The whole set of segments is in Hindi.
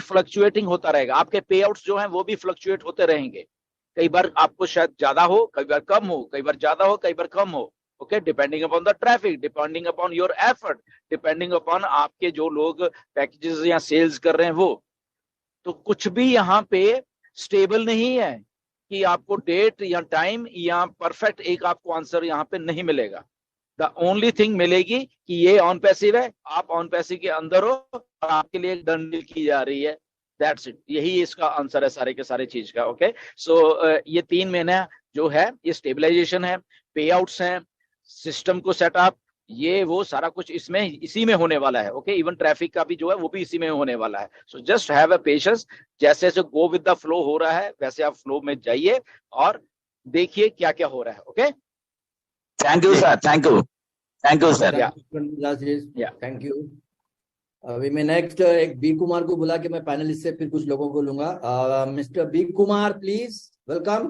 फ्लक्चुएटिंग होता रहेगा, आपके पे आउट्स जो हैं वो भी फ्लक्चुएट होते रहेंगे। कई बार आपको शायद ज्यादा हो, कई बार कम हो, कई बार ज्यादा हो, कई बार कम हो। Okay, depending upon the traffic, depending upon your effort, depending upon आपके जो लोग पैकेजेस या सेल्स कर रहे हैं वो। तो कुछ भी यहाँ पे स्टेबल नहीं है कि आपको डेट या टाइम या परफेक्ट एक आपको आंसर यहाँ पे नहीं मिलेगा। द ओनली थिंग मिलेगी कि ये ऑन पैसिव है, आप ऑन पैसिव के अंदर हो और आपके लिए एक डन डील की जा रही है। दैट्स इट, यही इसका आंसर है सारे के सारे चीज का। ओके, सो ये 3 महीने जो है ये स्टेबलाइजेशन है, पे आउट्स हैं, सिस्टम को सेटअप, ये वो सारा कुछ इसमें इसी में होने वाला है। ओके, इवन ट्रैफिक का भी जो है वो भी इसी में होने वाला है। So just have a patience, जैसे जैसे गो विद द फ्लो हो रहा है वैसे आप फ्लो में जाइए और देखिए क्या क्या हो रहा है। Okay, thank you sir, thank you sir. Thank you. अभी मैं नेक्स्ट एक बी कुमार को बुला के मैं पैनलिस्ट से फिर कुछ लोगों को लूंगा। Mister B Kumar please, welcome.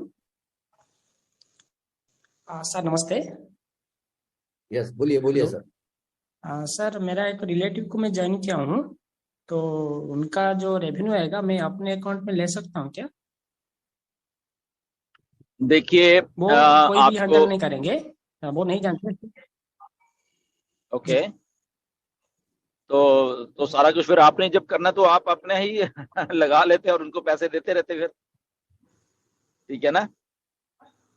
Sir नमस्ते। यस, बोलिए सर। सर मेरा एक रिलेटिव को मैं ज्वाइन किया हूँ, तो उनका जो रेवेन्यू आएगा मैं अपने अकाउंट में ले सकता हूँ क्या? देखिए वो कोई भी हैंडल नहीं करेंगे, वो नहीं जानते। ओके, तो सारा कुछ फिर आपने जब करना तो आप अपने ही लगा लेते और उनको पैसे देते रहते फिर, ठीक है ना?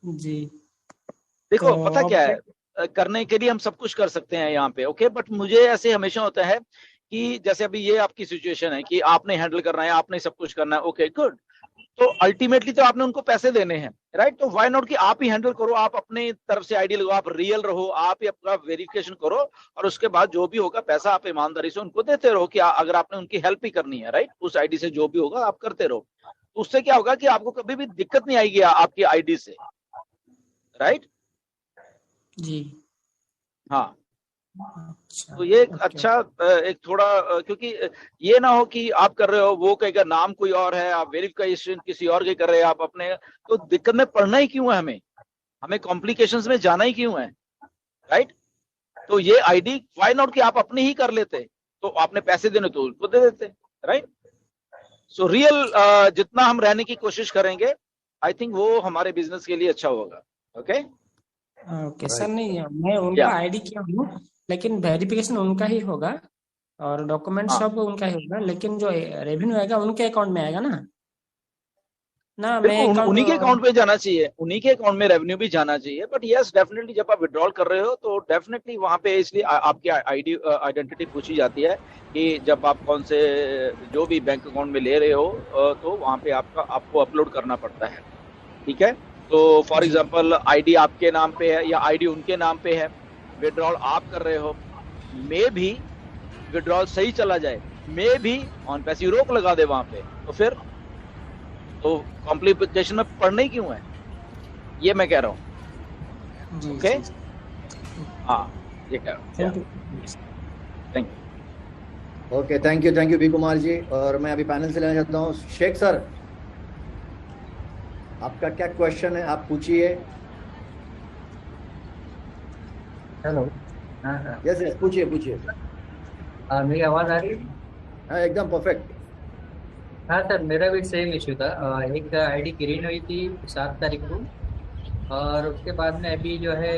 जी। देखो तो पता क्या है, करने के लिए हम सब कुछ कर सकते हैं यहाँ पे। ओके, बट मुझे ऐसे हमेशा होता है कि जैसे अभी ये आपकी सिचुएशन है कि आपने हैंडल करना है, आपने सब कुछ करना है। ओके गुड, तो अल्टीमेटली तो आपने उनको पैसे देने हैं, राइट? तो व्हाई नॉट कि आप ही हैंडल करो, आप अपने तरफ से आइडिया लगाओ, आप रियल रहो, आप ही अपना वेरिफिकेशन करो और उसके बाद जो भी होगा पैसा आप ईमानदारी से उनको देते रहो कि अगर आपने उनकी हेल्प ही करनी है, राइट? उस आईडी से जो भी होगा आप करते रहो। उससे क्या होगा कि आपको कभी भी दिक्कत नहीं आएगी आपकी आईडी से, राइट? जी हाँ, अच्छा। तो ये एक अच्छा एक थोड़ा क्योंकि ये ना हो कि आप कर रहे हो, वो कहेगा नाम कोई और है, आप वेरिफिकेशन किसी और के कर रहे हैं, आप अपने, तो दिक्कत में पड़ना ही क्यों है? हमें कॉम्प्लिकेशंस में जाना ही क्यों है, राइट? तो ये आईडी व्हाई नॉट कि आप अपने ही कर लेते, तो आपने पैसे देने तो उनको दे देते, राइट? सो रियल जितना हम रहने की कोशिश करेंगे, आई थिंक वो हमारे बिजनेस के लिए अच्छा होगा। ओके ओके सर, नहीं मैं उनका आईडी किया हूँ, लेकिन वेरिफिकेशन उनका ही होगा और डॉक्यूमेंट सब उनका ही होगा, लेकिन जो रेवेन्यू आएगा उनके अकाउंट में आएगा ना? बिल्कुल उन्हीं के अकाउंट पे जाना चाहिए, उन्हीं के अकाउंट में रेवेन्यू भी जाना चाहिए। बट यस डेफिनेटली जब आप विड्रॉल कर रहे हो तो डेफिनेटली वहां पे इसलिए आपकी आइडेंटिटी पूछी जाती है कि जब आप कौन से जो भी बैंक अकाउंट में ले रहे हो तो वहां पे आपको अपलोड करना पड़ता है, ठीक है? तो फॉर एग्जांपल आईडी आपके नाम पे है या आईडी उनके नाम पे है, विड्रॉल आप कर रहे हो, मे भी विड्रॉल सही चला जाए, मे भी ऑन पैसिव रोक लगा दे वहां पे, तो फिर तो कॉम्प्लिकेशन में पड़ना ही क्यों है, ये मैं कह रहा हूँ। ओके, हाँ ये कह रहा हूँ। Thank you. Okay, thank you B Kumar ji. और मैं अभी पैनल से लेना चाहता हूँ शेख सर, आपका क्या क्वेश्चन है, आप पूछिए। हेलो। यस यस, पूछिए। मेरी आवाज आ रही है? हाँ एकदम परफेक्ट। हाँ सर, मेरा भी सेम इशू था। एक आईडी क्रिएट हुई थी 7 तारीख को, और उसके बाद में अभी जो है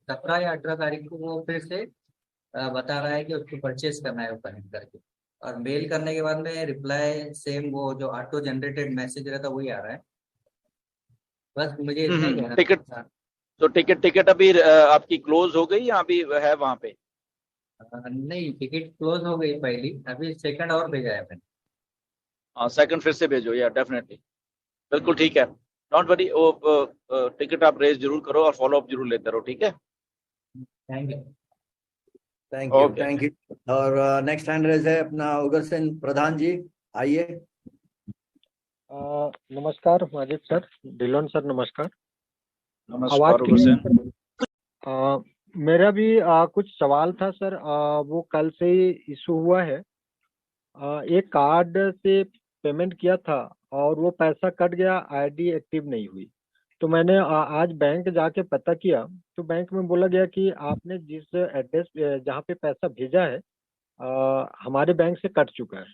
17 या 18 तारीख को वो फिर से बता रहा है कि उसको परचेज करना है कनेक्ट करके, और मेल करने के बाद में रिप्लाई सेम वो जो ऑटो जनरेटेड मैसेज रहता वही आ रहा है। बस मुझे इतना ही कहना टिकट था। तो टिकट अभी आपकी क्लोज हो गई या अभी है वहां पे? नहीं, टिकट क्लोज हो गई पहली, अभी सेकंड और भेजा है मैंने। हाँ सेकंड फिर से भेजो, या डेफिनेटली, बिल्कुल ठीक है, डोंट वरी। वो टिकट आप रेज जरूर करो और फॉलो अप जरूर लेते रहो, ठीक है? Thank you. Thank you. और नेक्स्ट हैंड रेज है अपना उग्रसेन प्रधान जी, आइए। नमस्कार माजिद सर, डिलोन सर, नमस्कार। नमस्कार उग्रसेन। मेरा भी कुछ सवाल था सर। वो कल से ही इशू हुआ है। एक कार्ड से पेमेंट किया था और वो पैसा कट गया, आईडी एक्टिव नहीं हुई। तो मैंने आज बैंक जाके पता किया तो बैंक में बोला गया कि आपने जिस एड्रेस जहाँ पे पैसा भेजा है हमारे बैंक से कट चुका है,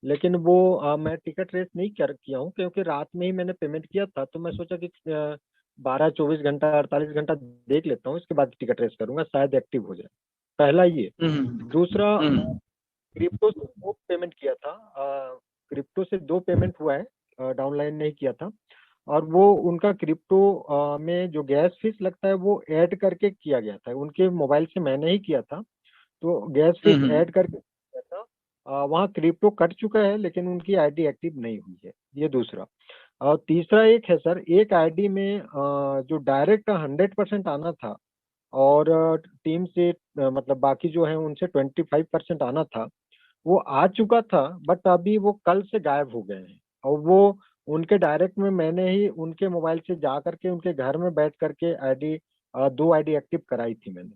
लेकिन वो मैं टिकट रेस नहीं किया हूँ, क्योंकि रात में ही मैंने पेमेंट किया था। तो मैं सोचा कि 12-24 घंटा 48 घंटा देख लेता हूँ, इसके बाद टिकट रेस करूंगा, शायद एक्टिव हो जाए। पहला ये। दूसरा, क्रिप्टो से 2 पेमेंट किया था, क्रिप्टो से 2 पेमेंट हुआ है, डाउनलाइन नहीं किया था। और वो उनका क्रिप्टो में जो गैस फीस लगता है वो ऐड करके किया गया था, उनके मोबाइल से मैंने ही किया था, तो गैस फीस ऐड करके किया था। वहाँ क्रिप्टो कट चुका है, लेकिन उनकी आईडी एक्टिव नहीं हुई है, ये दूसरा। और तीसरा एक है सर, एक आईडी में जो डायरेक्ट 100% आना था, और टीम से मतलब बाकी जो है उनसे 25% आना था, वो आ चुका था, बट अभी वो कल से गायब हो गए हैं। और वो उनके डायरेक्ट में मैंने ही उनके मोबाइल से जा करके उनके घर में बैठ करके आईडी 2 आईडी एक्टिव कराई थी मैंने,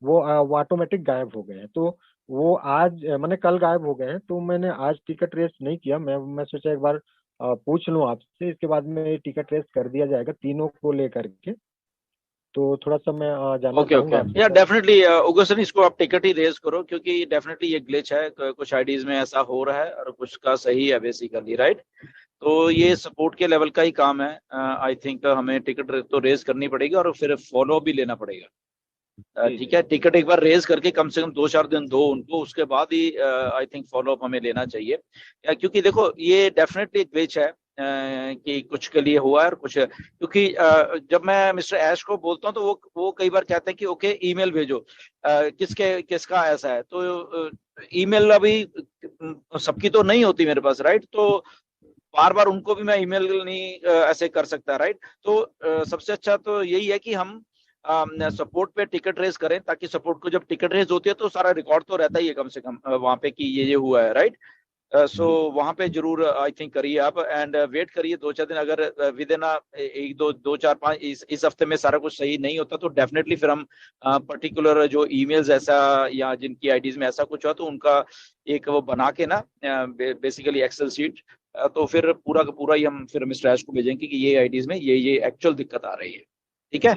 वो ऑटोमेटिक गायब हो गए हैं। तो वो आज मैंने कल गायब हो गए हैं, तो मैंने आज टिकट रेस नहीं किया। मैं सोचा एक बार पूछ लूं आपसे, इसके बाद में टिकट रेस कर दिया जाएगा तीनों को लेकर के। तो थोड़ा सा मैं जानना चाहूंगा आपसे। या डेफिनेटली उगसन, इसको आप टिकट ही रेज करो, क्योंकि डेफिनेटली ये ग्लिच है, कुछ आईडीज में ऐसा हो रहा है और कुछ का सही है बेसिकली, राइट। तो ये सपोर्ट के लेवल का ही काम है। आई थिंक हमें टिकट तो रेज करनी पड़ेगी और फिर फॉलो भी लेना पड़ेगा। ठीक है, टिकट एक बार रेज करके कम से कम 2-4 दिन दो उनको, उसके बाद ही आई थिंक फॉलो अप हमें लेना चाहिए। क्योंकि देखो ये डेफिनेटली ग्लिच है कि कुछ के लिए हुआ है और कुछ, क्योंकि जब मैं मिस्टर ऐश को बोलता हूँ तो वो कई बार कहते हैं कि ओके ईमेल भेजो, किसका ऐसा है, तो ईमेल अभी सबकी तो नहीं होती मेरे पास, राइट। तो बार बार उनको भी मैं ईमेल नहीं ऐसे कर सकता, राइट। तो सबसे अच्छा तो यही है कि हम सपोर्ट पे टिकट रेज करें, ताकि सपोर्ट को जब टिकट रेज होती है तो सारा रिकॉर्ड तो रहता ही है कम से कम वहां पे कि ये हुआ है, राइट। सो वहां पे जरूर आई थिंक करिए आप, एंड वेट करिए 2-4 दिन। अगर विद इन 1-2-4-5 इस हफ्ते में सारा कुछ सही नहीं होता तो डेफिनेटली फिर हम पर्टिकुलर जो ईमेल्स ऐसा या जिनकी आईडीज में ऐसा कुछ हुआ तो उनका एक वो बना के ना बेसिकली एक्सेल शीट, तो फिर पूरा का पूरा ही हम फिर मिस्टर ऐश को भेजेंगे कि ये आईडीज में ये एक्चुअल दिक्कत आ रही है। ठीक है।